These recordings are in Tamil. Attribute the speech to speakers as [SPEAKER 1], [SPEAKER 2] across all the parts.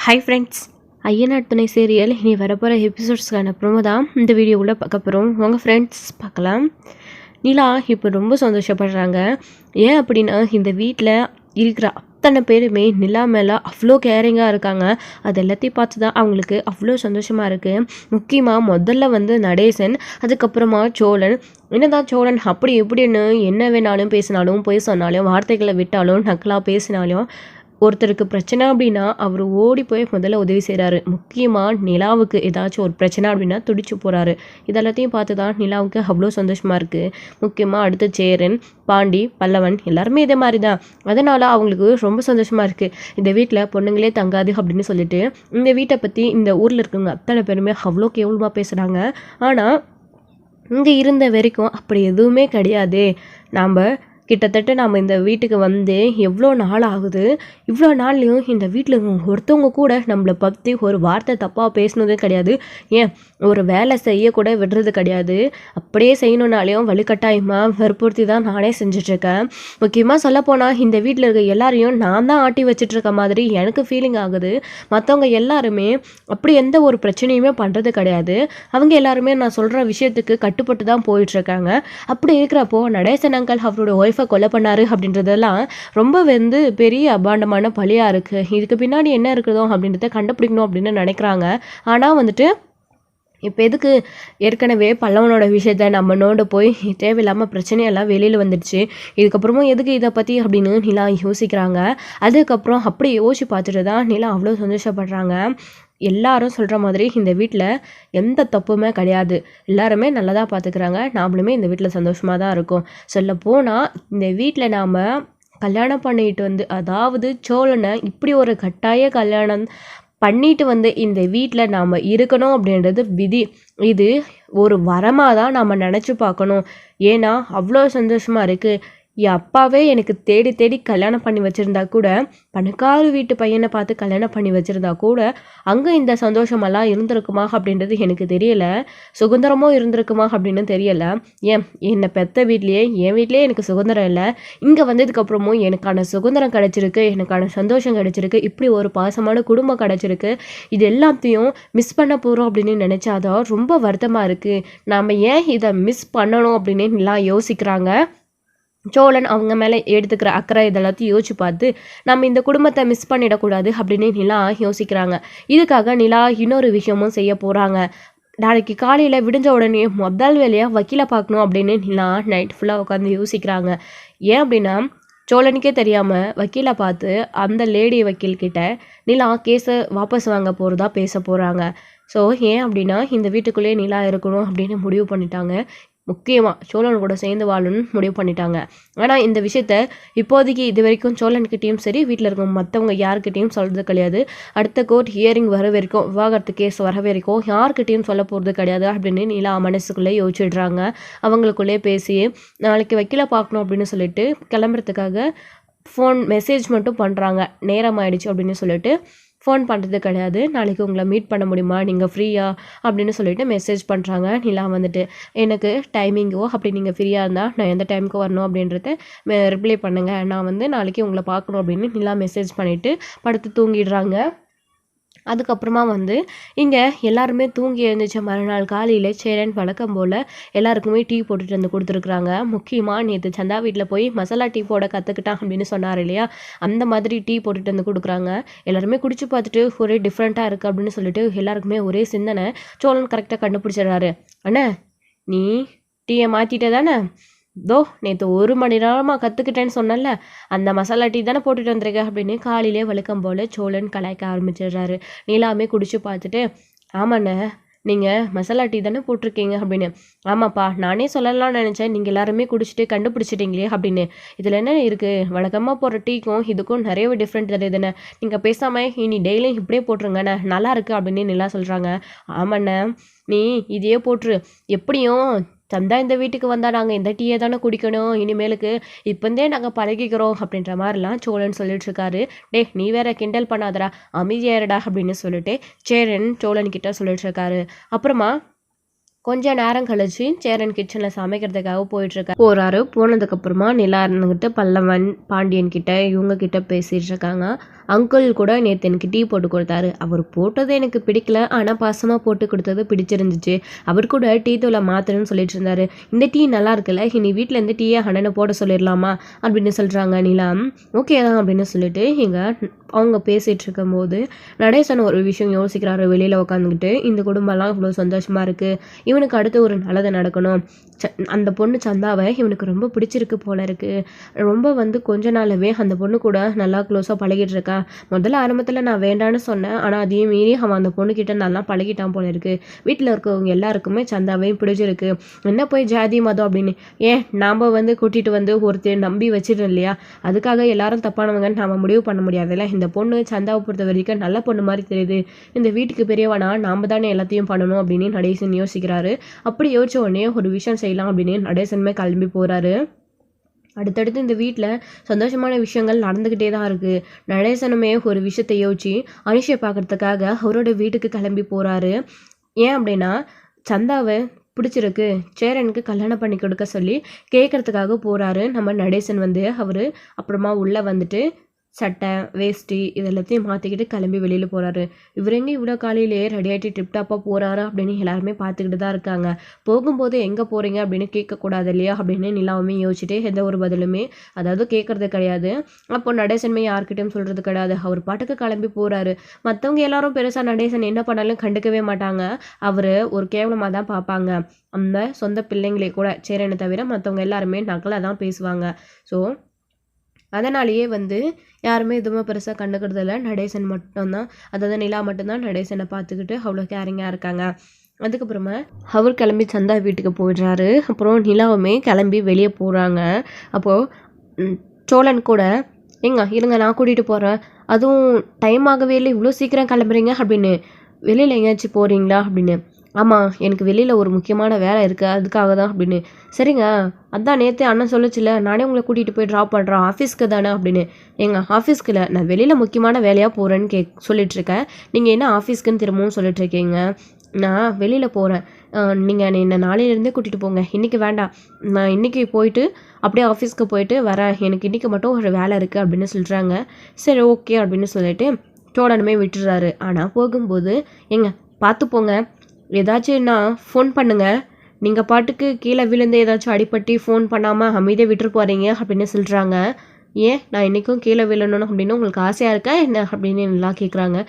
[SPEAKER 1] ஹாய் ஃப்ரெண்ட்ஸ், ஐயனார் துணை சீரியல் இனி வரப்போகிற எபிசோட்ஸ்க்கான ப்ரோமோ தான் இந்த வீடியோக்குள்ளே பார்க்க போகிறோம். உங்கள் ஃப்ரெண்ட்ஸ் பார்க்கலாம். நிலா இப்போ ரொம்ப சந்தோஷப்படுறாங்க. ஏன் அப்படின்னா, இந்த வீட்டில் இருக்கிற அத்தனை பேருமே நிலா மேலே அவ்வளோ கேரிங்காக இருக்காங்க. அது எல்லாத்தையும் பார்த்து தான் அவங்களுக்கு அவ்வளோ சந்தோஷமாக இருக்குது. முக்கியமாக முதல்ல நடேசன், அதுக்கப்புறமா சோழன். என்னதான் சோழன் அப்படி எப்படின்னு என்ன வேணாலும் பேசினாலும், பொய் சொன்னாலும், வார்த்தைகளை விட்டாலும், நக்கலாக பேசினாலும், ஒருத்தருக்கு பிரச்சனை அப்படின்னா அவர் ஓடி போய் முதல்ல உதவி செய்கிறாரு. முக்கியமாக நிலாவுக்கு ஏதாச்சும் ஒரு பிரச்சனை அப்படின்னா துடிச்சு போகிறாரு. இதெல்லாத்தையும் பார்த்து தான் நிலாவுக்கு அவ்வளோ சந்தோஷமாக இருக்குது. முக்கியமாக அடுத்த சேரன், பாண்டி, பல்லவன் எல்லாருமே இதே மாதிரி தான். அதனால் அவங்களுக்கு ரொம்ப சந்தோஷமாக இருக்குது. இந்த வீட்டில் பொண்ணுங்களே தங்காது அப்படின்னு சொல்லிட்டு இந்த வீட்டை பற்றி இந்த ஊரில் இருக்கவங்க அத்தனை பேருமே அவ்வளோ கேவலமாக பேசுகிறாங்க. ஆனால் இங்கே இருந்த வரைக்கும் அப்படி எதுவுமே கிடையாது. கிட்டத்தட்ட நாம் இந்த வீட்டுக்கு எவ்வளோ நாள் ஆகுது. இவ்வளோ நாள்லையும் இந்த வீட்டில் ஒருத்தவங்க கூட நம்மளை பற்றி ஒரு வார்த்தை தப்பாக பேசினதே கிடையாது. ஏன் ஒரு வேலை செய்யக்கூட விடுறது கிடையாது. அப்படியே செய்யணுன்னாலையும் வலுக்கட்டாயமாக வற்புறுத்தி தான் நானே செஞ்சிட்ருக்கேன். முக்கியமாக சொல்லப்போனால் இந்த வீட்டில் இருக்க எல்லாரையும் நான் தான் ஆட்டி வச்சிட்ருக்க மாதிரி எனக்கு ஃபீலிங் ஆகுது. மற்றவங்க எல்லாருமே அப்படி எந்த ஒரு பிரச்சனையுமே பண்ணுறது கிடையாது. அவங்க எல்லாருமே நான் சொல்கிற விஷயத்துக்கு கட்டுப்பட்டு தான் போயிட்டுருக்காங்க. அப்படி இருக்கிறப்போ நடேசன் அங்கிள் அவரோட ஒய்ஃபை கொலை பண்ணாரு அப்படின்றதெல்லாம் ரொம்ப பெரிய அபாண்டமான பழியாக இருக்குது. இதுக்கு பின்னாடி என்ன இருக்குதோ அப்படின்றத கண்டுபிடிக்கணும் அப்படின்னு நினைக்கிறாங்க. ஆனால் இப்போ எதுக்கு, ஏற்கனவே பல்லவனோட விஷயத்த நம்ம நோண்ட போய் தேவையில்லாமல் பிரச்சனையெல்லாம் வெளியில் வந்துடுச்சு. இதுக்கப்புறமும் எதுக்கு இதை பற்றி அப்படின்னு நிலா யோசிக்கிறாங்க. அதுக்கப்புறம் அப்படி யோசிச்சு பார்த்துட்டு தான் நிலா அவ்வளோ சந்தோஷப்படுறாங்க. எல்லாரும் சொல்கிற மாதிரி இந்த வீட்டில் எந்த தப்புமே கிடையாது. எல்லாருமே நல்லதாக பார்த்துக்கிறாங்க. நாமளுமே இந்த வீட்டில் சந்தோஷமாக தான் இருக்கோம். சொல்லப்போனால் இந்த வீட்டில் நாம் கல்யாணம் பண்ணிட்டு அதாவது சோழனை இப்படி ஒரு கட்டாய கல்யாணம் பண்ணிட்டு இந்த வீட்டில் நாம் இருக்கணும் அப்படின்றது விதி. இது ஒரு வரமாக தான் நாம் நினச்சி பார்க்கணும். ஏன்னா அவ்வளோ சந்தோஷமாக இருக்குது. என் அப்பாவே எனக்கு தேடி தேடி கல்யாணம் பண்ணி வச்சுருந்தா கூட, பணக்கார வீட்டு பையனை பார்த்து கல்யாணம் பண்ணி வச்சுருந்தா கூட, அங்கே இந்த சந்தோஷமெல்லாம் இருந்திருக்குமா அப்படின்றது எனக்கு தெரியலை. சுதந்திரமும் இருந்திருக்குமா அப்படின்னு தெரியலை. என்னை பெற்ற வீட்லேயே என் வீட்லேயே எனக்கு சுதந்திரம் இல்லை. இங்கே வந்ததுக்கப்புறமும் எனக்கான சுதந்திரம் கிடச்சிருக்கு, எனக்கான சந்தோஷம் கிடச்சிருக்கு, இப்படி ஒரு பாசமான குடும்பம் கிடச்சிருக்கு. இது எல்லாத்தையும் மிஸ் பண்ண போகிறோம் அப்படின்னு நினச்சாதான் ரொம்ப வருத்தமாக இருக்குது. நாம் ஏன் இதை மிஸ் பண்ணணும் அப்படின்னு எல்லாம் யோசிக்கிறாங்க. சோழன் அவங்க மேலே எடுத்துக்கிற அக்கறை இதெல்லாத்தையும் யோசிச்சு பார்த்து நம்ம இந்த குடும்பத்தை மிஸ் பண்ணிடக்கூடாது அப்படின்னு நிலா யோசிக்கிறாங்க. இதுக்காக நிலா இன்னொரு விஷயமும் செய்ய போகிறாங்க. நாளைக்கு காலையில் விடிஞ்ச உடனே முதல் வேலையாக வக்கீலை பார்க்கணும் அப்படின்னு நிலா நைட் ஃபுல்லாக உட்காந்து யோசிக்கிறாங்க. ஏன் அப்படின்னா, சோழனுக்கே தெரியாமல் வக்கீலை பார்த்து அந்த லேடி வக்கீல்கிட்ட நிலா கேஸை வாபஸ் வாங்க போகிறதா பேச போகிறாங்க. ஸோ ஏன் அப்படின்னா, இந்த வீட்டுக்குள்ளேயே நிலா இருக்கணும் அப்படின்னு முடிவு பண்ணிட்டாங்க. முக்கியமாக சோழன் கூட சேர்ந்து வாழணும்னு முடிவு பண்ணிட்டாங்க. ஆனால் இந்த விஷயத்த இப்போதைக்கு இது வரைக்கும் சோழன்கிட்டையும் சரி, வீட்டில் இருக்க மற்றவங்க யார்கிட்டையும் சொல்கிறது கிடையாது. அடுத்த கோர்ட் ஹியரிங் வர வரைக்கும், விவாகரத்து கேஸ் வர வரைக்கும் யார்கிட்டையும் சொல்ல போகிறது கிடையாது அப்படின்னு நிலா மனசுக்குள்ளே யோசிச்சுடுறாங்க. அவங்களுக்குள்ளே பேசி நாளைக்கு வக்கீலை பார்க்கணும் அப்படின்னு சொல்லிட்டு கிளம்புறதுக்காக மெசேஜ் மட்டும் பண்ணுறாங்க. நேரம் ஆயிடுச்சு அப்படின்னு சொல்லிட்டு ஃபோன் பண்ணுறது கிடையாது. நாளைக்கு உங்களை மீட் பண்ண முடியுமா, நீங்கள் ஃப்ரீயா அப்படின்னு சொல்லிட்டு மெசேஜ் பண்ணுறாங்க. நிலா எனக்கு டைமிங்கோ அப்படி நீங்கள் ஃப்ரீயாக இருந்தால் நான் எந்த டைமுக்கு வரணும் அப்படின்றத ரிப்ளை பண்ணுங்கள், நான் நாளைக்கு உங்களை பார்க்கணும் அப்படின்னு நிலா மெசேஜ் பண்ணிவிட்டு படுத்து தூங்கிடுறாங்க. அதுக்கப்புறமா இங்கே எல்லாருமே தூங்கி எழுந்துச்ச மறுநாள் காலையில் சேரன் வழக்கம் போல் எல்லாருக்குமே டீ போட்டுட்டு கொடுத்துருக்குறாங்க. முக்கியமாக நேற்று சந்தா வீட்டில் போய் மசாலா டீ போட கற்றுக்கிட்டான் அப்படின்னு சொன்னார் இல்லையா, அந்த மாதிரி டீ போட்டுட்டு கொடுக்குறாங்க. எல்லாருமே குடிச்சு பார்த்துட்டு ஒரே டிஃப்ரெண்ட்டாக இருக்குது அப்படின்னு சொல்லிட்டு எல்லாருக்குமே ஒரே சிந்தனை. சோழன் கரெக்டாக கண்டுபிடிச்சிடுறாரு. அண்ணா, நீ டீயை மாற்றிட்டே தானே, நேற்று 1 மணி நேரமாக கற்றுக்கிட்டேன்னு சொன்னல, அந்த மசாலா டீ தானே போட்டுட்டு வந்திருக்க அப்படின்னு காலையிலே வழக்கம் போல் சோழன் கலாய்க்க ஆரம்பிச்சிடுறாரு. நீலாமே குடிச்சு பார்த்துட்டு, ஆமாண்ணே நீங்கள் மசாலா டீ தானே போட்டிருக்கீங்க அப்படின்னு. ஆமாப்பா, நானே சொல்லலாம்னு நினச்சேன், நீங்கள் எல்லாருமே குடிச்சிட்டு கண்டுபிடிச்சிட்டிங்களே அப்படின்னு. இதில் என்ன இருக்குது, வழக்கமாக போடுற டீக்கும் இதுக்கும் நிறையவே டிஃப்ரெண்ட் தெரியுதுண்ணே. நீங்கள் பேசாமல் இனி டெய்லியும் இப்படியே போட்டுருங்கண்ணே, நல்லா இருக்குது அப்படின்னு நிலா சொல்கிறாங்க. ஆமாண்ணே, நீ இதையே போட்டுரு, எப்படியும் சந்தா இந்த வீட்டுக்கு வந்தால் நாங்கள் இந்த டீயை தானே குடிக்கணும், இனிமேலுக்கு இப்போந்தே நாங்கள் பழகிக்கிறோம் அப்படின்ற மாதிரிலாம் சோழன் சொல்லிட்டுருக்காரு. நீ வேற கிண்டல் பண்ணாதடா, அமைதியாயிரடா அப்படின்னு சொல்லிட்டு சேரன் சோழன்கிட்ட சொல்லிட்டுருக்காரு. அப்புறமா கொஞ்ச நேரம் கழிச்சு சேரன் கிச்சனில் சமைக்கிறதுக்காக போனதுக்கப்புறமா நிலா இருந்துக்கிட்டு பல்லவன், பாண்டியன் கிட்ட இவங்க கிட்ட பேசிகிட்டு இருக்காங்க. அங்கிள் கூட நேற்று எனக்கு டீ போட்டு கொடுத்தாரு. அவர் போட்டது எனக்கு பிடிக்கல, ஆனால் பாசமாக போட்டு கொடுத்தது பிடிச்சிருந்துச்சு. அவர் கூட டீ தூளை மாற்றணும்னு சொல்லிட்டு இருந்தாரு. இந்த டீ நல்லா இருக்குல்ல, இனி வீட்டிலேருந்து டீயை அண்ணனை போட சொல்லிடலாமா அப்படின்னு சொல்கிறாங்க நிலா. ஓகே தான் அப்படின்னு சொல்லிட்டு இங்கே அவங்க பேசிகிட்டு இருக்கும்போது நடேசன் ஒரு விஷயம் யோசிக்கிறாரு. வெளியில் உட்காந்துக்கிட்டு இந்த குடும்பம்லாம் இவ்வளோ சந்தோஷமாக இருக்குது, இவனுக்கு அடுத்து ஒரு நல்லது நடக்கணும். அந்த பொண்ணு சந்தாவை இவனுக்கு ரொம்ப பிடிச்சிருக்கு போல இருக்குது. ரொம்ப கொஞ்ச நாளாவே அந்த பொண்ணு கூட நல்லா க்ளோஸாக பழகிட்டு இருக்கா. முதல்ல ஆரம்பத்தில் நான் வேண்டான்னு சொன்னேன், ஆனால் அதையும் மீறி அவன் அந்த பொண்ணுக்கிட்ட நல்லா பழகிட்டான் போல இருக்குது. வீட்டில் இருக்கவங்க எல்லாருக்குமே சந்தாவையும் பிடிச்சிருக்கு. என்ன போய் ஜாதி மதம் அப்படின்னு நாம் கூட்டிகிட்டு ஒருத்தர் நம்பி வச்சிடும் இல்லையா, அதுக்காக எல்லாரும் தப்பானவங்கன்னு நாம் முடிவு பண்ண முடியாதுல்ல. இந்த பொண்ணு சந்தாவை பொறுத்த வரைக்கும் நல்ல பொண்ணு மாதிரி தெரியுது. இந்த வீட்டுக்கு பெரியவனா நாம் தானே எல்லாத்தையும் பண்ணணும் அப்படின்னு நடேசன் யோசிக்கிறாரு. அப்படி யோசிச்ச உடனே ஒரு விஷயம் செய்யலாம் அப்படின்னு நடேசனுமே கிளம்பி போகிறாரு. அடுத்தடுத்து இந்த வீட்டில் சந்தோஷமான விஷயங்கள் நடந்துக்கிட்டே தான் இருக்குது. நடேசனுமே ஒரு விஷயத்தை யோசிச்சு அனுஷை பார்க்கறதுக்காக அவரோட வீட்டுக்கு கிளம்பி போகிறாரு. ஏன் அப்படின்னா சந்தாவை பிடிச்சிருக்கு, சேரனுக்கு கல்யாணம் பண்ணி கொடுக்க சொல்லி கேட்கறதுக்காக போகிறாரு நம்ம நடேசன். அவர் அப்புறமா உள்ளே வந்துட்டு சட்டை வேஷ்டி இதெல்லாத்தையும் மாற்றிக்கிட்டு கிளம்பி வெளியில் போகிறாரு. இவர் எங்கே இவ்வளோ காலையிலேயே ரெடி ஆகிட்டு டிப்டாப்பாக போகிறாரு அப்படின்னு எல்லாருமே பார்த்துக்கிட்டு தான் இருக்காங்க. போகும்போது எங்கே போகிறீங்க அப்படின்னு கேட்கக்கூடாது இல்லையா அப்படின்னு நிலாவுமே யோசிச்சுட்டு எந்த ஒரு பதிலுமே அதாவது கேட்குறது கிடையாது. அப்போ நடேசன்மே யார்கிட்டையும் சொல்கிறது கிடையாது. அவர் பாட்டுக்கு கிளம்பி போகிறாரு. மற்றவங்க எல்லாரும் பெருசாக நடேசன் என்ன பண்ணாலும் கண்டுக்கவே மாட்டாங்க. அவர் ஒரு கேவலமாக தான் பார்ப்பாங்க. அந்த சொந்த பிள்ளைங்களே கூட சேரனை தவிர மற்றவங்க எல்லாருமே நக்கலாக தான் பேசுவாங்க. ஸோ அதனாலேயே யாருமே எதுவுமே பெருசாக கண்டுக்கிறதில்ல. நடேசன் மட்டும்தான், அதாவது நிலா மட்டும்தான் நடேசனை பார்த்துக்கிட்டு அவ்வளோ கேரிங்காக இருக்காங்க. அதுக்கப்புறமா அவர் கிளம்பி சந்தா வீட்டுக்கு போயிடுறாரு. அப்புறம் நிலாவுமே கிளம்பி வெளியே போகிறாங்க. அப்போது சோழன் கூட இருங்க நான் கூட்டிகிட்டு போகிறேன், அதுவும் டைம் ஆகவே இல்லை, இவ்வளோ சீக்கிரம் கிளம்புறீங்க அப்படின்னு, வெளியில் எங்கேயாச்சும் போகிறீங்களா அப்படின்னு. ஆமாம், எனக்கு வெளியில் ஒரு முக்கியமான வேலை இருக்குது, அதுக்காக தான் அப்படின்னு. சரிங்க, அதான் நேற்று அண்ணன் சொல்லிச்சுல, நானே உங்களை கூட்டிகிட்டு போய் ட்ராப் பண்ணுறேன், ஆஃபீஸ்க்கு தானே அப்படின்னு. ஆஃபீஸ்க்கு இல்லை, நான் வெளியில் முக்கியமான வேலையாக போகிறேன்னு சொல்லிட்டுருக்கேன். நீங்கள் என்ன ஆஃபீஸ்க்குன்னு திரும்பவும் சொல்லிட்டுருக்கீங்க. நான் வெளியில் போகிறேன், நீங்கள் என்னை நாளையிலேருந்தே கூட்டிகிட்டு போங்க, இன்றைக்கி வேண்டாம், நான் இன்றைக்கி போயிட்டு அப்படியே ஆஃபீஸ்க்கு போயிட்டு வரேன், எனக்கு இன்றைக்கி மட்டும் ஒரு வேலை இருக்குது அப்படின்னு சொல்கிறாங்க. சரி ஓகே அப்படின்னு சொல்லிட்டு சோழனுமே விட்டுறாரு. ஆனால் போகும்போது பார்த்து போங்க, ஏதாச்சும்னா ஃபோன் பண்ணுங்கள், நீங்கள் பாட்டுக்கு கீழே விழுந்து ஏதாச்சும் அடிப்பட்டு ஃபோன் பண்ணாமல் அமைதியாக விட்டுட்டு போகிறீங்க அப்படின்னு சொல்கிறாங்க. ஏன் நான் இன்றைக்கும் கீழே விழணும் அப்படின்னு உங்களுக்கு ஆசையாக இருக்கா என்ன அப்படின்னு நல்லா கேட்குறாங்க.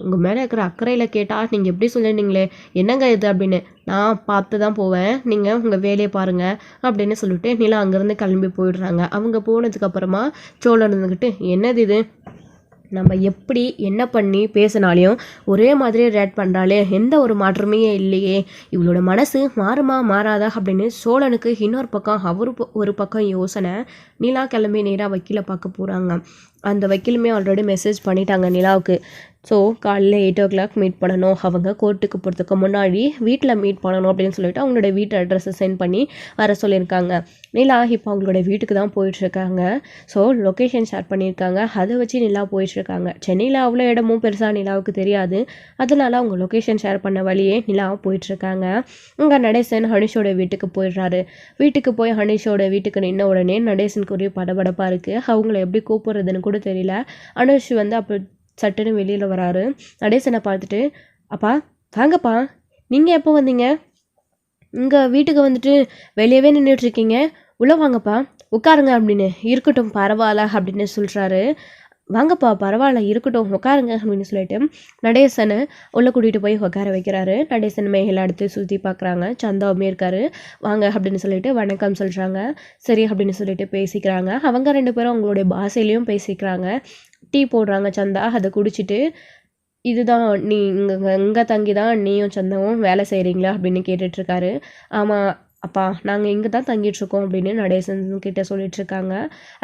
[SPEAKER 1] உங்கள் மேலே இருக்கிற அக்கறையில் கேட்டால் நீங்கள் எப்படி சொல்லிருந்தீங்களே, என்னங்க இது அப்படின்னு. நான் பார்த்து தான் போவேன், நீங்கள் உங்கள் வேலையை பாருங்கள் அப்படின்னு சொல்லிட்டு நிலா அங்கேருந்து கிளம்பி போயிடுறாங்க. அவங்க போனதுக்கப்புறமா சோழன் இருந்துக்கிட்டு என்னது இது, நம்ம எப்படி என்ன பண்ணி பேசினாலையும் ஒரே மாதிரி ரியாக்ட் பண்ணுறாலே, எந்த ஒரு மாற்றமே இல்லையே, இவளோட மனசு மாறுமா மாறாதா அப்படின்னு சோழனுக்கு இன்னொரு பக்கம் ஒரு பக்கம் யோசனை. நிலா கிளம்பி நேராக வக்கீலை பார்க்க போகிறாங்க. அந்த வக்கீலுமே ஆல்ரெடி மெசேஜ் பண்ணிட்டாங்க நிலாவுக்கு. ஸோ காலையில் 8 o'clock மீட் பண்ணணும், அவங்க கோர்ட்டுக்கு போகிறதுக்கு முன்னாடி வீட்டில் மீட் பண்ணணும் அப்படின்னு சொல்லிட்டு அவங்களோட வீட்டு அட்ரஸை சென்ட் பண்ணி வர சொல்லியிருக்காங்க. நிலா இப்போ அவங்களோட வீட்டுக்கு தான் போயிட்டுருக்காங்க. ஸோ லொக்கேஷன் ஷேர் பண்ணியிருக்காங்க, அதை வச்சு நிலா போயிட்டுருக்காங்க. சென்னையில் அவ்வளோ இடமும் பெருசாக நிலாவுக்கு தெரியாது, அதனால் அவங்க லொக்கேஷன் ஷேர் பண்ண வழியே நிலா போயிட்டுருக்காங்க. இங்கே நடேசன் ஹனிஷோட வீட்டுக்கு போயிடுறாரு. வீட்டுக்கு போய் ஹனிஷோட வீட்டுக்கு நின்ன உடனே நடேசனுக்கு ஒரே படபடப்பாக இருக்குது. அவங்கள எப்படி கூப்பிட்றதுன்னு கூட தெரியல. அனுஷ் அப்போ சட்டுன்னு வெளியில் வராரு. நடேசனை பார்த்துட்டு, அப்பா வாங்கப்பா, நீங்கள் எப்போ வந்தீங்க, இங்கே வீட்டுக்கு வெளியவே நின்றுட்டுருக்கீங்க, உள்ளே வாங்கப்பா உட்காருங்க அப்படின்னு. இருக்கட்டும் பரவாயில்ல அப்படின்னு சொல்கிறாரு. வாங்கப்பா பரவாயில்ல இருக்கட்டும் உட்காருங்க அப்படின்னு சொல்லிட்டு நடேசனை உள்ளே கூட்டிகிட்டு போய் உட்கார வைக்கிறாரு. நடேசன் மேலே எடுத்து சுற்றி பார்க்குறாங்க. சந்தாவுமே இருக்காரு. வாங்க அப்படின்னு சொல்லிட்டு வணக்கம் சொல்கிறாங்க. சரி அப்படின்னு சொல்லிட்டு பேசிக்கிறாங்க. அவங்க 2 பேரும் அவங்களுடைய பாஷையிலையும் பேசிக்கிறாங்க. டீ போடுறாங்க சந்தா, அதை குடிச்சிட்டு இதுதான் நீ இங்கே தங்கி தான் நீயும் சந்தாவும் வேலை செய்கிறீங்களா அப்படின்னு கேட்டுட்ருக்காரு. ஆமாம் அப்பா நாங்கள் இங்கே தான் தங்கிட்டுருக்கோம் அப்படின்னு நடேசன் கிட்டே சொல்லிகிட்ருக்காங்க.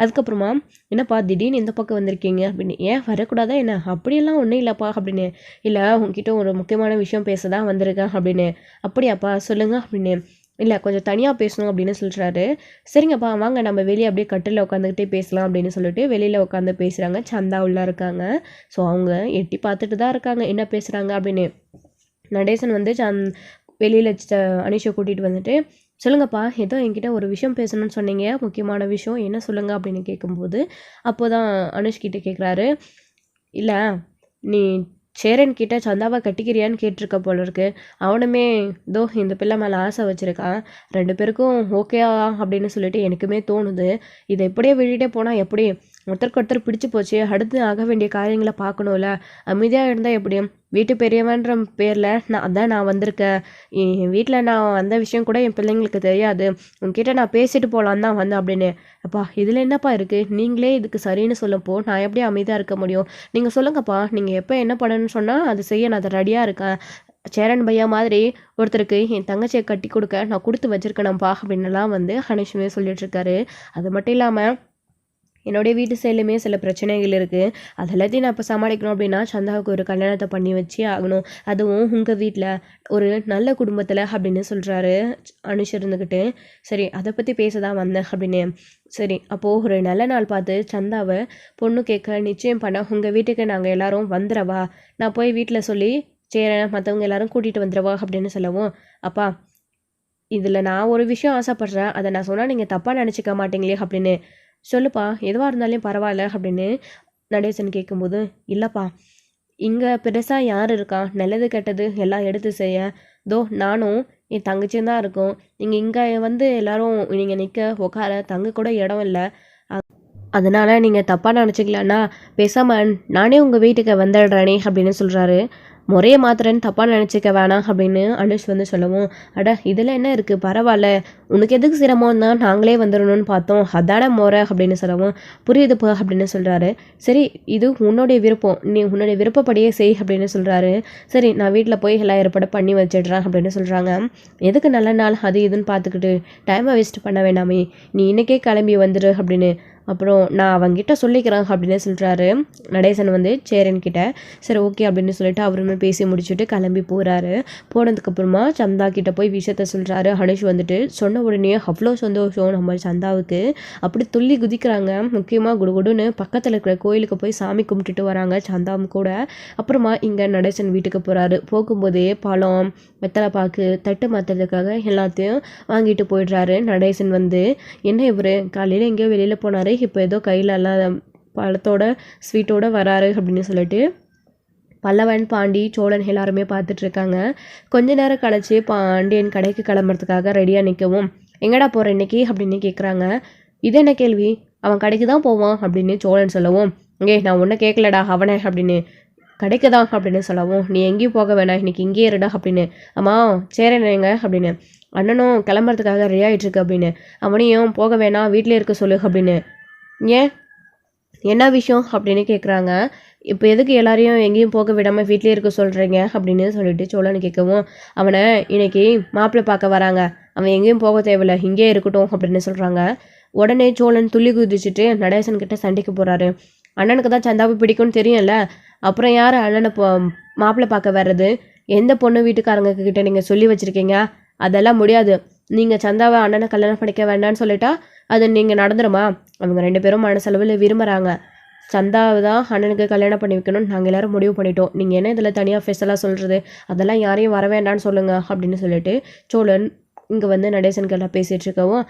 [SPEAKER 1] அதுக்கப்புறமா என்னப்பா திடீர்னு இந்த பக்கம் வந்திருக்கீங்க அப்படின்னு. ஏன் வரக்கூடாதா என்ன, அப்படியெல்லாம் ஒன்றும் இல்லைப்பா அப்படின்னு. இல்லை உங்ககிட்ட ஒரு முக்கியமான விஷயம் பேச தான் வந்திருக்கேன் அப்படின்னு. அப்படியாப்பா சொல்லுங்கள் அப்படின்னு. இல்லை கொஞ்சம் தனியாக பேசணும் அப்படின்னு சொல்கிறாரு. சரிங்கப்பா வாங்க நம்ம வெளியே அப்படியே கட்டில் உட்காந்துக்கிட்டே பேசலாம் அப்படின்னு சொல்லிட்டு வெளியில் உட்காந்து பேசுகிறாங்க. சந்தா உள்ளே இருக்காங்க. ஸோ அவங்க எட்டி பார்த்துட்டு தான் இருக்காங்க என்ன பேசுகிறாங்க அப்படின்னு. நடேசன் வெளியில் அனிஷை கூட்டிகிட்டு சொல்லுங்கப்பா ஏதோ என்கிட்ட ஒரு விஷயம் பேசணும்னு சொன்னீங்க, முக்கியமான விஷயம் என்ன சொல்லுங்கள் அப்படின்னு கேட்கும்போது அப்போ தான் அனுஷ்கிட்ட கேட்குறாரு. இல்லை நீ சேரன் கிட்ட சந்தாவை கட்டிக்கிறியான்னு கேட்டிருக்க போல இருக்கு. அவனுமே இதோ இந்த பிள்ளை மேலே ஆசை வச்சுருக்கான். 2 பேருக்கும் ஓகேயா அப்படின்னு சொல்லிட்டு எனக்குமே தோணுது. இதை இப்படியே விட்டுட்டே போனால் எப்படி? ஒருத்தருக்கு ஒருத்தர் பிடிச்சி போச்சு. அடுத்து ஆக வேண்டிய காரியங்களை பார்க்கணும்ல. அமைதியாக இருந்தால் எப்படி? வீட்டு பெரியவன்ற பேரில் நான் வந்திருக்கேன். என் வீட்டில் நான் வந்த விஷயம் கூட என் பிள்ளைங்களுக்கு தெரியாது. உன்கிட்ட நான் பேசிட்டு போகலான்னு தான் வந்தேன் அப்படின்னு. அப்பா இதில் என்னப்பா இருக்குது? நீங்களே இதுக்கு சரின்னு சொல்லப்போ நான் எப்படி அமைதியாக இருக்க முடியும்? நீங்கள் சொல்லுங்கப்பா, நீங்கள் எப்போ என்ன பண்ணணும்னு சொன்னால் அது செய்ய நான் அதை ரெடியாக இருக்கேன். சேரன் பையா மாதிரி ஒருத்தருக்கு என் தங்கச்சியை கட்டி கொடுக்க நான் கொடுத்து வச்சுருக்கேனப்பா அப்படின்னுலாம் வந்து ஹனிஷுமே சொல்லிட்டுருக்காரு. அது மட்டும் இல்லாமல் என்னுடைய வீட்டு சைட்லையுமே சில பிரச்சனைகள் இருக்குது. அது எல்லாத்தையும் நான் இப்போ சமாளிக்கணும் அப்படின்னா சந்தாவுக்கு ஒரு கல்யாணத்தை பண்ணி வச்சே ஆகணும். அதுவும் உங்கள் வீட்டில் ஒரு நல்ல குடும்பத்தில் அப்படின்னு சொல்கிறாரு அனுஷ் இருந்துக்கிட்டு. சரி அதை பற்றி பேச தான் வந்தேன் அப்படின்னு. சரி அப்போது ஒரு நல்ல நாள் பார்த்து சந்தாவை பொண்ணு கேட்க நிச்சயம் பண்ண உங்கள் வீட்டுக்கு நாங்கள் எல்லோரும் வந்துடவா? நான் போய் வீட்டில் சொல்லி சேரன் மற்றவங்க எல்லாரும் கூட்டிகிட்டு வந்துடுவா அப்படின்னு சொல்லவும், அப்பா இதில் நான் ஒரு விஷயம் ஆசைப்பட்றேன். அதை நான் சொன்னால் நீங்கள் தப்பாக நினச்சிக்க மாட்டீங்களே அப்படின்னு. சொல்லுப்பா எதுவாக இருந்தாலும் பரவாயில்ல அப்படின்னு நடேசன் கேட்கும்போது, இல்லைப்பா இங்கே பெருசாக யார் இருக்கா? நல்லது கெட்டது எல்லாம் எடுத்து செய்ய தோ நானும் என் தங்கச்சியும் தான் இருக்கோம். நீங்கள் இங்கே வந்து எல்லோரும் நீங்கள் நிற்க உட்கார தங்க கூட இடம் இல்லை. அதனால் நீங்கள் தப்பாக நினச்சிக்கலன்னா பேசாமல் நானே உங்கள் வீட்டுக்கு வந்துடுறேனே அப்படின்னு சொல்கிறாரு. முறையை மாத்திரன்னு தப்பாக நினச்சிக்க வேணாம் அப்படின்னு அனுஷ் வந்து சொல்லவும், அட இதில் என்ன இருக்குது? பரவாயில்ல, உனக்கு எதுக்கு சிரமம் தான் நாங்களே வந்துடணும்னு பார்த்தோம், அதான முறை அப்படின்னு சொல்லவும், புரியுதுப்பா அப்படின்னு சொல்கிறாரு. சரி இது உன்னுடைய விருப்பம், நீ உன்னுடைய விருப்பப்படியே செய் அப்படின்னு சொல்கிறாரு. சரி நான் வீட்டில் போய் எல்லாம் ஏற்பாடு பண்ணி வச்சிடுறேன் அப்படின்னு சொல்கிறாங்க. எதுக்கு நல்ல நாள் அது இதுன்னு பார்த்துக்கிட்டு டைமை வேஸ்ட் பண்ண வேண்டாமே, நீ இன்றைக்கே கிளம்பி வந்துடு அப்படின்னு. அப்புறம் நான் அவங்கிட்ட சொல்லிக்கிறேன் அப்படின்னு சொல்கிறாரு நடேசன் வந்து சேரன்கிட்ட. சரி ஓகே அப்படின்னு சொல்லிட்டு அவருமே பேசி முடிச்சுட்டு கிளம்பி போகிறாரு. போனதுக்கப்புறமா சந்தா கிட்ட போய் விஷயத்த சொல்கிறாரு. ஹனுஷ் வந்துட்டு சொன்ன உடனே அவ்வளோ சந்தோஷம் நம்ம சந்தாவுக்கு. அப்படி துள்ளி குதிக்கிறாங்க. முக்கியமாக குடுகுடுன்னு பக்கத்தில் இருக்கிற கோயிலுக்கு போய் சாமி கும்பிட்டுட்டு வராங்க சந்தாவும் கூட. அப்புறமா இங்கே நடேசன் வீட்டுக்கு போகிறாரு. போகும்போதே பழம் வெத்தலை பாக்கு தட்டு மாற்றுறதுக்காக எல்லாத்தையும் வாங்கிட்டு போயிடுறாரு. நடேசன் வந்து என்ன இவர் காலையில் எங்கேயோ வெளியில் போனார், இப்போ ஏதோ கையில் எல்லாம் பழத்தோட ஸ்வீட்டோட வராரு அப்படின்னு சொல்லிட்டு பல்லவன் பாண்டி சோழன் எல்லாருமே பார்த்துட்ருக்காங்க. கொஞ்ச நேரம் கழிச்சு பாண்டியன் கடைக்கு கிளம்புறதுக்காக ரெடியாக நிற்கவும், எங்கடா போகிற இன்னைக்கு அப்படின்னு கேட்குறாங்க. இது என்ன கேள்வி? அவன் கடைக்கு தான் போவான் அப்படின்னு சோழன் சொல்லவும், நான் ஒன்றும் கேட்கலடா அவனை அப்படின்னு. கடைக்கு தான் அப்படின்னு சொல்லவும், நீ எங்கேயும் போக வேணாம் இன்னைக்கு இங்கேயே இருடா அப்படின்னு. அம்மா சேரனேங்க அப்படின்னு. அண்ணனும் கிளம்புறதுக்காக ரெடி ஆகிட்டுருக்கு அப்படின்னு. அவனையும் போக வேணாம் வீட்டிலே இருக்க சொல்லு அப்படின்னு. ஏன் என்ன விஷயம் அப்படின்னு கேட்குறாங்க. இப்போ எதுக்கு எல்லாரையும் எங்கேயும் போக விடாமல் வீட்லேயே இருக்க சொல்கிறீங்க அப்படின்னு சொல்லிட்டு சோழன் கேட்கவும், அவனை இன்னைக்கு மாப்பிள்ளை பார்க்க வராங்க, அவன் எங்கேயும் போக தேவையில்லை இங்கே இருக்கட்டும் அப்படின்னு சொல்கிறாங்க. உடனே சோழன் துள்ளி குதிச்சுட்டு நடேசன் கிட்ட சண்டைக்கு போகிறாரு. அண்ணனுக்கு தான் சந்தாவை பிடிக்கும்னு தெரியும்ல, அப்புறம் யார் அண்ணனை மாப்பிள்ளை பார்க்க வர்றது? எந்த பொண்ணு வீட்டுக்காரங்க கிட்ட நீங்கள் சொல்லி வச்சுருக்கீங்க? அதெல்லாம் முடியாது. நீங்கள் சந்தாவை அண்ணனை கல்யாணம் பண்ணிக்க வேண்டான்னு சொல்லிட்டா அது நீங்கள் நடந்துருமா? அவங்க 2 பேரும் மனசளவில் விரும்புகிறாங்க. சந்தாவை தான் அண்ணனுக்கு கல்யாணம் பண்ணி வைக்கணும்னு நாங்கள் எல்லோரும் முடிவு பண்ணிட்டோம். நீங்கள் என்ன இதில் தனியாக ஃபெஸ்டெல்லாம் சொல்கிறது? அதெல்லாம் யாரையும் வர வேண்டான்னு சொல்லுங்கள் அப்படின்னு சொல்லிட்டு சோழன் இங்கே வந்து நடேசன்கெல்லாம் பேசிகிட்டு இருக்கவும்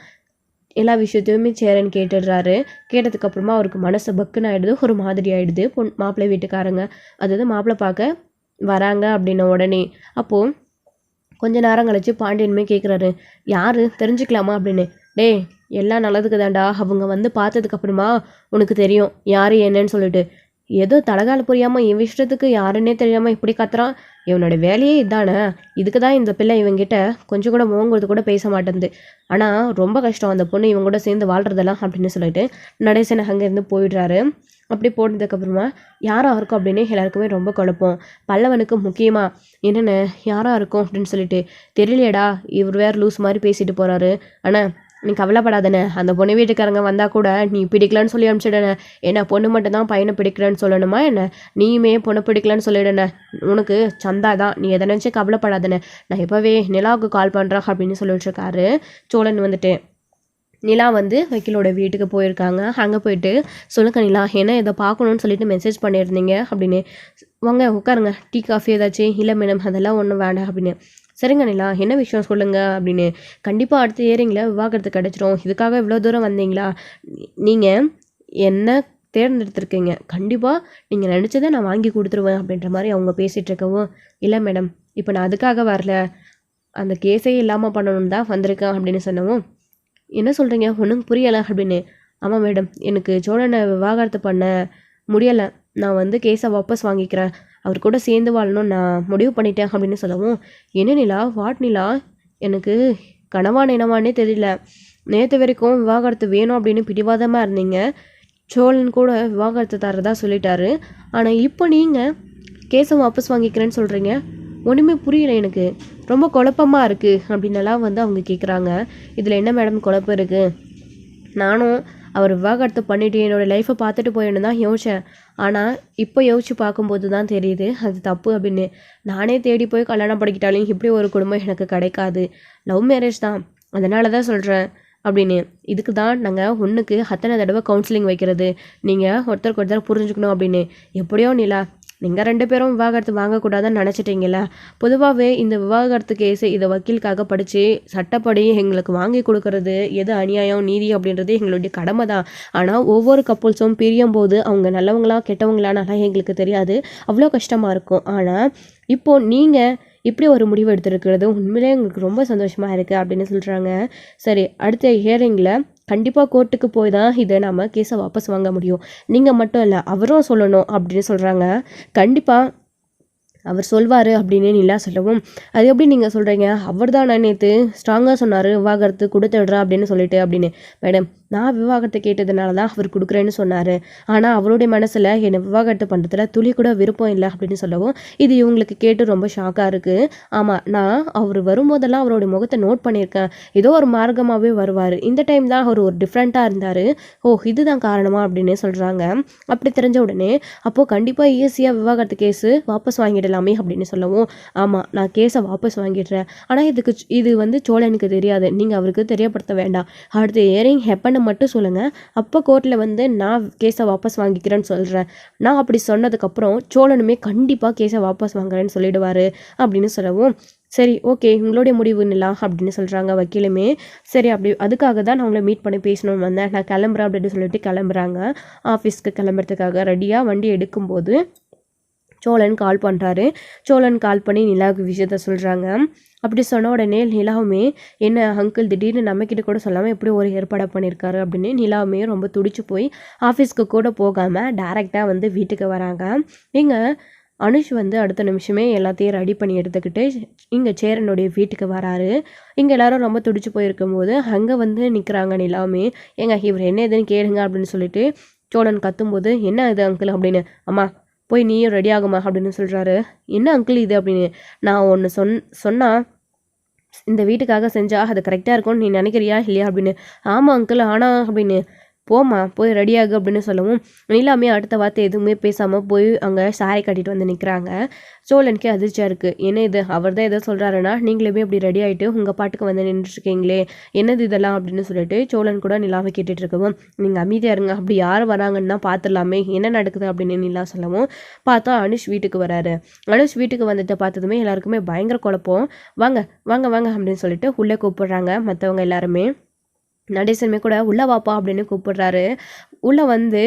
[SPEAKER 1] எல்லா விஷயத்தையுமே சேரன் கேட்டுடுறாரு. கேட்டதுக்கப்புறமா அவருக்கு மனசு பக்குன்னு ஆகிடுது, ஒரு மாதிரி ஆகிடுது. மாப்பிள்ளை வீட்டுக்காரங்க அதாவது மாப்பிள்ளை பார்க்க வராங்க அப்படின்ன உடனே. அப்போது கொஞ்ச நேரம் கழிச்சு பாண்டியனுமே கேட்குறாரு, யார் தெரிஞ்சுக்கலாமா அப்படின்னு. டேய் எல்லாம் நல்லதுக்கு தாண்டா, அவங்க வந்து பார்த்ததுக்கப்புறமா உனக்கு தெரியும் யார் என்னன்னு சொல்லிட்டு. ஏதோ தலகால புரியாமல் என் விஷயத்துக்கு யாருன்னே தெரியாமல் இப்படி கத்துறான். இவனோட வேலையே இதானே. இதுக்கு தான் இந்த பிள்ளை இவங்கிட்ட கொஞ்சம் கூட மோங்கிறது கூட பேச மாட்டேங்குது. ஆனால் ரொம்ப கஷ்டம் அந்த பொண்ணு இவங்க கூட சேர்ந்து வாழ்கிறதெல்லாம் அப்படின்னு சொல்லிட்டு நடேசன் அங்கேருந்து போயிடுறாரு. அப்படி போனதுக்கப்புறமா யாராக இருக்கும் அப்படின்னு எல்லாருக்குமே ரொம்ப குழப்பம். பல்லவனுக்கு முக்கியமாக என்னென்ன யாராக இருக்கும் அப்படின்னு சொல்லிட்டு தெரியலையடா, இவர் வேறு லூஸ் மாதிரி பேசிட்டு போகிறாரு. ஆனால் நீ கவலைப்படாதண்ணே, அந்த பொண்ணு வீட்டுக்காரங்க வந்தால் கூட நீ பிடிக்கலான்னு சொல்லி அனுப்பிச்சிடனே. ஏன்னா பொண்ணு மட்டும்தான் பையனை பிடிக்கலன்னு சொல்லணுமா என்ன? நீயுமே பொண்ணு பிடிக்கலன்னு சொல்லிடுனே. உனக்கு சந்தா தான், நீ எதை நினச்சி கவலைப்படாதண்ணே. நான் எப்போவே நிலாவுக்கு கால் பண்ணுறேன் அப்படின்னு சொல்லிட்டு இருக்காரு சோழன் வந்துட்டு. நிலா வந்து வக்கீலோட வீட்டுக்கு போயிருக்காங்க. அங்கே போயிட்டு சொல்லுங்க நிலா, என்ன இதை பார்க்கணுன்னு சொல்லிட்டு மெசேஜ் பண்ணியிருந்தீங்க அப்படின்னு. வாங்க உட்காருங்க, டீ காஃபி ஏதாச்சும்? இல்லை மேடம் அதெல்லாம் ஒன்றும் வேண்டாம் அப்படின்னு. சரிங்க நிலா, என்ன விஷயம் சொல்லுங்கள் அப்படின்னு. கண்டிப்பாக அடுத்த இயரிங்கில் விவாகரத்து கிடச்சிரும், இதுக்காக இவ்வளோ தூரம் வந்தீங்களா? நீங்கள் என்ன தேர்ந்தெடுத்திருக்கீங்க. கண்டிப்பாக நீங்கள் நினச்சதை நான் வாங்கி கொடுத்துருவேன் அப்படின்ற மாதிரி அவங்க பேசிகிட்டு இருக்கவும், இல்லை மேடம் இப்போ நான் அதுக்காக வரல, அந்த கேஸே இல்லாமல் பண்ணணும்னு தான் வந்திருக்கேன் அப்படின்னு சொன்னவும், என்ன சொல்கிறீங்க ஒன்றும் புரியலை அப்படின்னு. ஆமாம் மேடம், எனக்கு சோழனை விவாகரத்து பண்ண முடியலை, நான் வந்து கேஸை வாபஸ் வாங்கிக்கிறேன், அவர் கூட சேர்ந்து வாழணும் நான் முடிவு பண்ணிட்டேன் அப்படின்னு சொல்லவும், என்ன நிலா, வாட் நிலா, எனக்கு கனவா நினவானே தெரியல, நேற்று வரைக்கும் விவாகரத்து வேணும் அப்படின்னு பிடிவாதமாக இருந்தீங்க, சோழன் கூட விவாகரத்து தரதா சொல்லிட்டாரு, ஆனால் இப்போ நீங்கள் கேஸை வாபஸ் வாங்கிக்கிறேன்னு சொல்கிறீங்க, ஒன்றுமே புரியல எனக்கு, ரொம்ப குழப்பமாக இருக்குது அப்படின்னலாம் வந்து அவங்க கேட்குறாங்க. இதில் என்ன மேடம் குழப்பம் இருக்குது, நானும் அவர் விவாகரத்து பண்ணிவிட்டு என்னோடய லைஃப்பை பார்த்துட்டு போயிடணும் தான் யோசித்தேன், ஆனால் இப்போ யோசித்து பார்க்கும்போது தான் தெரியுது அது தப்பு அப்படின்னு. நானே தேடி போய் கல்யாணம் பண்ணிக்கிட்டாலும் இப்படி ஒரு குடும்பம் எனக்கு கிடைக்காது, லவ் மேரேஜ் தான், அதனால தான் சொல்கிறேன் அப்படின்னு. இதுக்கு தான் நாங்கள் ஒன்றுக்கு அத்தனை தடவை கவுன்சிலிங் வைக்கிறது, நீங்கள் ஒருத்தருக்கு ஒருத்தர் புரிஞ்சுக்கணும் அப்படின்னு. எப்படியோ நிலா, நீங்கள் 2 பேரும் விவாகரத்து வாங்கக்கூடாதுன்னு நினச்சிட்டிங்களா, பொதுவாகவே இந்த விவாகரத்து கேஸு இதை வக்கீலுக்காக படித்து சட்டப்படி எங்களுக்கு வாங்கி கொடுக்கறது எது அநியாயம் நீதி அப்படின்றது எங்களுடைய கடமை தான். ஆனால் ஒவ்வொரு கப்புள்ஸும் பிரியும் போது அவங்க நல்லவங்களா கெட்டவங்களானாலாம் எங்களுக்கு தெரியாது, அவ்வளோ கஷ்டமாக இருக்கும். ஆனால் இப்போது நீங்கள் இப்படி ஒரு முடிவு எடுத்துருக்கிறது உண்மையிலே எங்களுக்கு ரொம்ப சந்தோஷமாக இருக்குது அப்படின்னு சொல்கிறாங்க. சரி, அடுத்த ஹியரிங்கில் கண்டிப்பாக கோர்ட்டுக்கு போய் தான் இதை நம்ம கேஸை வாபஸ் வாங்க முடியும், நீங்கள் மட்டும் இல்லை அவரும் சொல்லணும் அப்படின்னு சொல்கிறாங்க. கண்டிப்பாக அவர் சொல்வார் அப்படின்னு நிலா சொல்லவும், அது எப்படி நீங்கள் சொல்கிறீங்க, அவர் தான் நான் நேற்று ஸ்ட்ராங்காக சொன்னார் விவாகரத்து கொடுத்துடுறேன் அப்படின்னு சொல்லிட்டு அப்படின்னு. மேடம், நான் விவாகரத்தை கேட்டதுனால தான் அவர் கொடுக்குறேன்னு சொன்னார், ஆனால் அவருடைய மனசில் என்னை விவாகரத்து பண்ணுறதுல துளி கூட விருப்பம் இல்லை அப்படின்னு சொல்லவும், இது இவங்களுக்கு கேட்டு ரொம்ப ஷாக்காக இருக்குது. ஆமாம், நான் அவர் வரும்போதெல்லாம் அவருடைய முகத்தை நோட் பண்ணியிருக்கேன், ஏதோ ஒரு மார்க்கமாகவே வருவார், இந்த டைம் தான் அவர் ஒரு டிஃப்ரெண்ட்டாக இருந்தார், ஓ இதுதான் காரணமா அப்படின்னு சொல்கிறாங்க. அப்படி தெரிஞ்ச உடனே அப்போது கண்டிப்பாக ஈஸியாக விவாகரத்து கேஸு வாபஸ் வாங்கிடலாமே அப்படின்னு சொல்லவும், ஆமாம் நான் கேஸை வாபஸ் வாங்கிடுறேன், ஆனால் இது வந்து சோழனுக்கு தெரியாது, நீங்கள் அவருக்கு தெரியப்படுத்த வேண்டாம், அடுத்த ஹியரிங் எப்பன்னு மட்டும் சொல்லுங்கள், அப்போ கோர்ட்டில் வந்து நான் கேஸை வாபஸ் வாங்கிக்கிறேன்னு சொல்கிறேன், நான் அப்படி சொன்னதுக்கப்புறம் சோழனுமே கண்டிப்பாக கேஸை வாபஸ் வாங்குறேன்னு சொல்லிடுவார் அப்படின்னு சொல்லவும், சரி ஓகே உங்களுடைய முடிவு நிலா அப்படின்னு சொல்கிறாங்க வக்கீலுமே. சரி, அப்படி அதுக்காக தான் நான் உங்களை மீட் பண்ணி பேசணும்னு வந்தேன், நான் கிளம்புறேன் அப்படின்னு சொல்லிட்டு கிளம்புறாங்க. ஆஃபீஸ்க்கு கிளம்புறதுக்காக ரெடியாக வண்டி எடுக்கும்போது சோழன் கால் பண்ணுறாரு. சோழன் கால் பண்ணி நிலாவுக்கு விஷயத்த சொல்கிறாங்க. அப்படி சொன்ன உடனே நிலாவுமே, என்ன அங்கிள் திடீர்னு நம்மக்கிட்ட கூட சொல்லாமல் எப்படி ஒரு ஏற்பாடு பண்ணியிருக்காரு அப்படின்னு நிலாவுமே ரொம்ப துடிச்சு போய் ஆஃபீஸ்க்கு கூட போகாமல் டேரெக்டாக வந்து வீட்டுக்கு வராங்க. இங்கே அனுஷ் வந்து அடுத்த நிமிஷமே எல்லாத்தையும் ரெடி பண்ணி எடுத்துக்கிட்டு இங்கே சேரனுடைய வீட்டுக்கு வராரு. இங்கே எல்லாரும் ரொம்ப துடிச்சு போயிருக்கும்போது அங்கே வந்து நிற்கிறாங்க நிலாவுமே. ஏங்க இவர் என்ன இதுன்னு கேளுங்க அப்படின்னு சொல்லிட்டு சோழன் கத்தும்போது, என்ன இது அங்கிள் அப்படின்னு. அம்மா போய் நீயும் ரெடி ஆகுமா அப்படின்னு சொல்கிறாரு. என்ன அங்கிள் இது அப்படின்னு. நான் ஒன்று சொன்னால் இந்த வீட்டுக்காக செஞ்சால் அது கரெக்டாக இருக்கும்னு நீ நினைக்கிறியா இல்லையா அப்படின்னு. ஆமாம் அங்கிள், ஆனால் அப்படின்னு. போம்மா போய் ரெடியாகு அப்படின்னு சொல்லவும், நிலாமே அடுத்த வார்த்தை எதுவுமே பேசாமல் போய் அங்கே சாரி கட்டிட்டு வந்து நிற்கிறாங்க. சோழனுக்கு அதிர்ச்சியாக இருக்குது. என்ன இது, அவர் தான் எதோ சொல்கிறாருன்னா நீங்களுமே இப்படி ரெடி ஆகிட்டு உங்கள் பாட்டுக்கு வந்து நின்றுட்டுருக்கீங்களே, என்னது இதெல்லாம் அப்படின்னு சொல்லிட்டு சோழன் கூட நிலாவை கேட்டுட்டு இருக்கவும், நீங்கள் அமைதியாக இருங்க, அப்படி யார் வராங்கன்னா பார்த்துடலாமே என்ன நடக்குது அப்படின்னு நிலா சொல்லவும், பார்த்தா அனுஷ் வீட்டுக்கு வராரு. அனுஷ் வீட்டுக்கு வந்துட்டு பார்த்ததுமே எல்லாருக்குமே பயங்கர குழப்பம். வாங்க வாங்க வாங்க அப்படின்னு சொல்லிட்டு உள்ளே கூப்பிடுறாங்க மற்றவங்க எல்லாருமே. நடேசனுமே கூட உள்ளே வாப்பா அப்படின்னு கூப்பிடுறாரு. உள்ளே வந்து,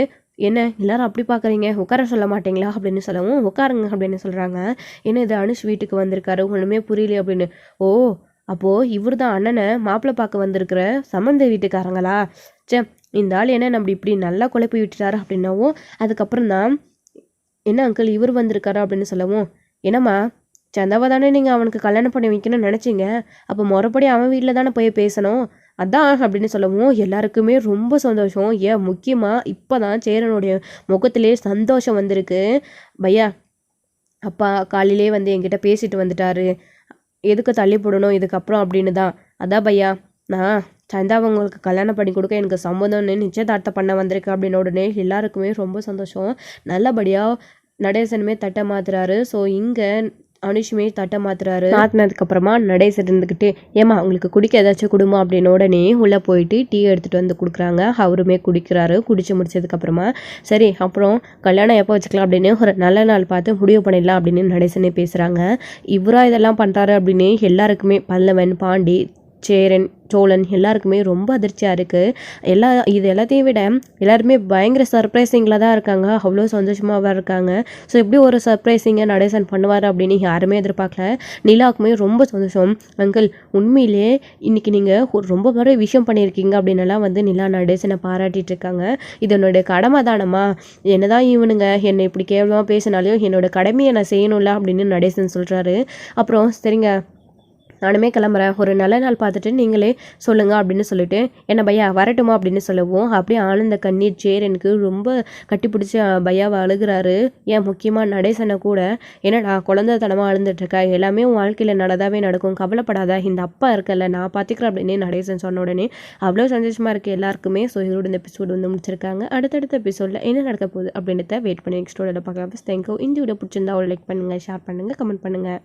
[SPEAKER 1] என்ன எல்லாரும் அப்படி பார்க்குறீங்க, உட்கார சொல்ல மாட்டீங்களா அப்படின்னு சொல்லவும், உட்காருங்க அப்படின்னு சொல்கிறாங்க. என்ன இது அனுஷ் வீட்டுக்கு வந்திருக்காரு, ஒன்றுமே புரியல அப்படின்னு. ஓ அப்போது இவர் தான் அண்ணனை மாப்பிள்ளை பார்க்க வந்திருக்கிற சம்மந்த வீட்டுக்காரங்களா, சே இந்த ஆள் என்ன நம்ம இப்படி நல்லா குழப்பி விட்டுட்டாரு அப்படின்னாவும், அதுக்கப்புறம் தான் என்ன அங்கிள் இவர் வந்திருக்காரா அப்படின்னு சொல்லவும், என்னம்மா சந்தாவை தானே நீங்கள் அவனுக்கு கல்யாணம் பண்ணி வைக்கணும்னு நினச்சிங்க, அப்போ முறைப்படி அவன் வீட்டில் தானே போய் பேசணும், அதான் அப்படின்னு சொல்லவும் எல்லாருக்குமே ரொம்ப சந்தோஷம். ஏன் முக்கியமாக இப்போ தான் சேரனுடைய முகத்திலே சந்தோஷம் வந்திருக்கு. பையா அப்பா காலையிலே வந்து என்கிட்ட பேசிட்டு வந்துட்டாரு, எதுக்கு தள்ளி போடணும் இதுக்கப்புறம் அப்படின்னு தான். அதான் பையா நான் சந்தாவங்களுக்கு கல்யாணம் பண்ணி கொடுக்க எனக்கு சம்மதம்னு நிச்சயதார்த்தம் பண்ண வந்திருக்கு அப்படின்னு உடனே எல்லாருக்குமே ரொம்ப சந்தோஷம். நல்லபடியாக நடேசனுமே தட்டை மாத்துறாரு. ஸோ இங்கே அனுஷுமே தட்டை மாற்றினதுக்கப்புறமா நடேசன் இருந்துக்கிட்டு, ஏமா உங்களுக்கு குடிக்க ஏதாச்சும் கொடுமா அப்படின்னு உடனே உள்ளே போயிட்டு டீ எடுத்துகிட்டு வந்து கொடுக்குறாங்க. அவருமே குடிக்கிறாரு. குடிச்சு முடிச்சதுக்கப்புறமா சரி அப்புறம் கல்யாணம் எப்போ வச்சுக்கலாம் அப்படின்னு ஒரு நல்ல நாள் பார்த்து முடிவு பண்ணிடலாம் அப்படின்னு நடேசனே பேசுகிறாங்க. இவராக இதெல்லாம் பண்ணுறாரு அப்படின்னு எல்லாருக்குமே பல்லவன் பாண்டி சேரன், சோழன் எல்லாருக்குமே ரொம்ப அதிர்ச்சியாக இருக்குது. இது எல்லாத்தையும் விட எல்லாருமே பயங்கர சர்ப்ரைசிங்கில் தான் இருக்காங்க. அவ்வளோ சந்தோஷமாக இருக்காங்க. ஸோ எப்படி ஒரு சர்ப்ரைசிங்கை நடேசன் பண்ணுவார் அப்படின்னு யாருமே எதிர்பார்க்கல. நிலாவுக்குமே ரொம்ப சந்தோஷம். அங்கிள் உண்மையிலே இன்னைக்கு நீங்கள் ரொம்ப பெரிய விஷயம் பண்ணியிருக்கீங்க அப்படின்னலாம் நிலா நடேசனை பாராட்டிட்டு இருக்காங்க. இது என்னோட கடமை தானம்மா, என்னதான் இவனுங்க என்னை இப்படி கேவலமாக பேசினாலையும் என்னோட கடமையை நான் செய்யணும்ல அப்படின்னு நடேசன் சொல்கிறாரு. அப்புறம் சரிங்க நானுமே கிளம்புறேன், ஒரு நல்ல நாள் பார்த்துட்டு நீங்களே சொல்லுங்கள் அப்படின்னு சொல்லிட்டு என்ன பையா வரட்டுமா அப்படின்னு சொல்லவும் அப்படியே ஆனந்த கண்ணீர் சேரனுக்கு ரொம்ப கட்டிப்பிடிச்சி பையாவை அழுகிறாரு. ஏன் முக்கியமாக நடேசனை கூட என்னடா குழந்தைத்தனமாக அழுந்துட்டுருக்கா, எல்லாமே உன் வாழ்க்கையில் நடந்தாவே நடக்கும், கவலைப்படாத, இந்த அப்பா இருக்கல நான் பார்த்துக்கிறேன் அப்படின்னு நடேசன் சொன்ன உடனே அவ்வளோ சந்தோஷமாக இருக்குது எல்லாருக்குமே. ஸோ இதோட இந்த எபிசோடு முடிச்சிருக்காங்க. அடுத்தடுத்த எபிசோடில் என்ன நடக்க போகுது அப்படின்றத வெயிட் பண்ணி நெக்ஸ்ட் வீடியோவில் பார்க்கலாம். தேங்க்யூ. இந்த வீடியோ பிடிச்சிருந்தா ஒரு லைக் பண்ணுங்கள், ஷேர் பண்ணுங்கள், கமெண்ட் பண்ணுங்கள்.